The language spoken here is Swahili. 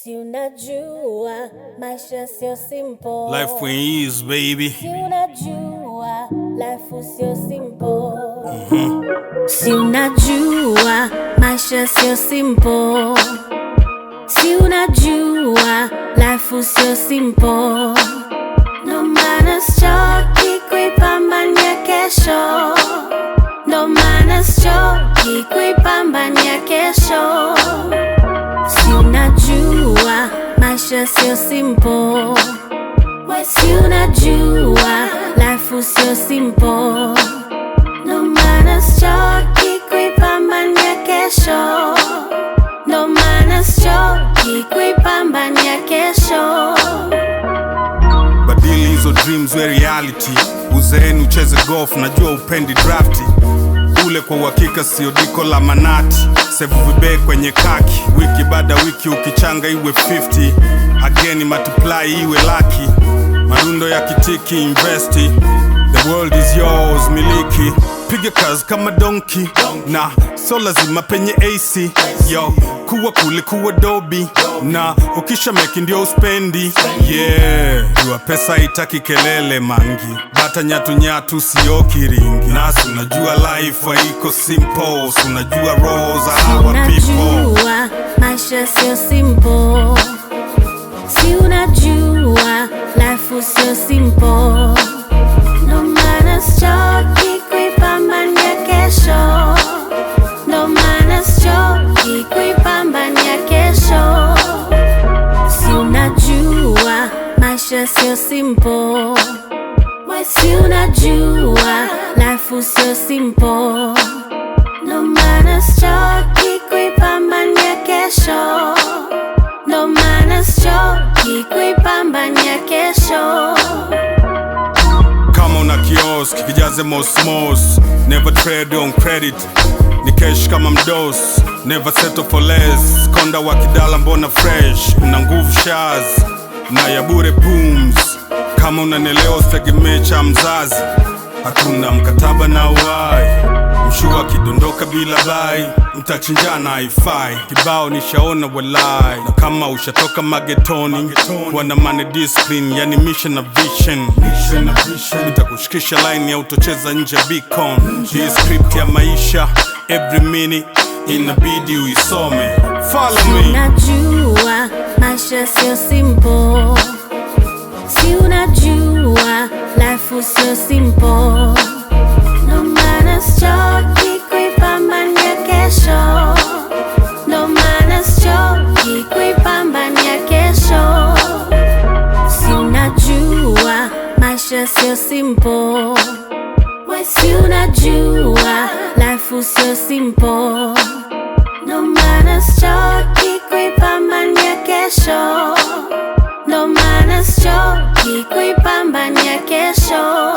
Si unajua maisha sio simple. Life when ease, baby. Si unajua life sio simple. Si unajua maisha sio simple. Si unajua life sio simple. No maana sichoki kuipambania kesho. No maana sichoki kuipambania kesho. Si unajua maisha sio simple. Si unajua life sio simple. No maana sichoki kuipambania kesho. No maana sichoki kuipambania kesho. Badili hizo dreams we reality. Uzeeni ucheze golf, najua upendi drafti. Ule kwa uhakika sio diko la manati. Save vibe kwenye kaki. Wiki baada wiki ukichanga iwe 50. Again multiply iwe laki. Marundo ya kitiki investi. The world is yours miliki. Piga kazi kama donkey. Na so lazima penye AC. Yo, kuwa kule kuwa dobi. Na ukisha meki ndio uspendi. Yeah, jua pesa itaki kelele mangi. Bata nyatu nyatu sio kiringi. Nasi unajua life haiko simple. Unajua roles are our people. Unajua maisha sio simple. Si unajua life sio simple. No maana sichoki kuipambania kesho. No maana sichoki kuipambania kesho. Si unajua maisha sio simple. Si unajua life sio simple. No maana sichoki kuipambania kesho. No maana sichoki kuipambania kesho. Kama una kiosk, kijaze mosmos. Never trade on credit. Ni cash kama mdos. Never settle for less. Konda wa kidala mbona fresh. Una nguvu shaz na ya bure pooms. Kama unanelewa usitegemee cha mzazi. Hatuna mkataba na uwai. Mshua kidondoka bila bai. Mtachinjana haifai. Kibao nishaona walai. Na kama ushatoka magetoni, wana mane discipline, yani mission na vision. Nitakushikisha line ya utocheza nje beacon. Hii script ya maisha, every minute inabidi uisome. Follow me. Unajua maisha sio simple. Si unajua life sio simple. No maana sichoki kuipambania kesho. No maana sichoki kuipambania kesho. Si unajua maisha sio simple. Si unajua life sio simple. No maana sichoki kuipambania kesho. No maana sichoki kuipambania kesho.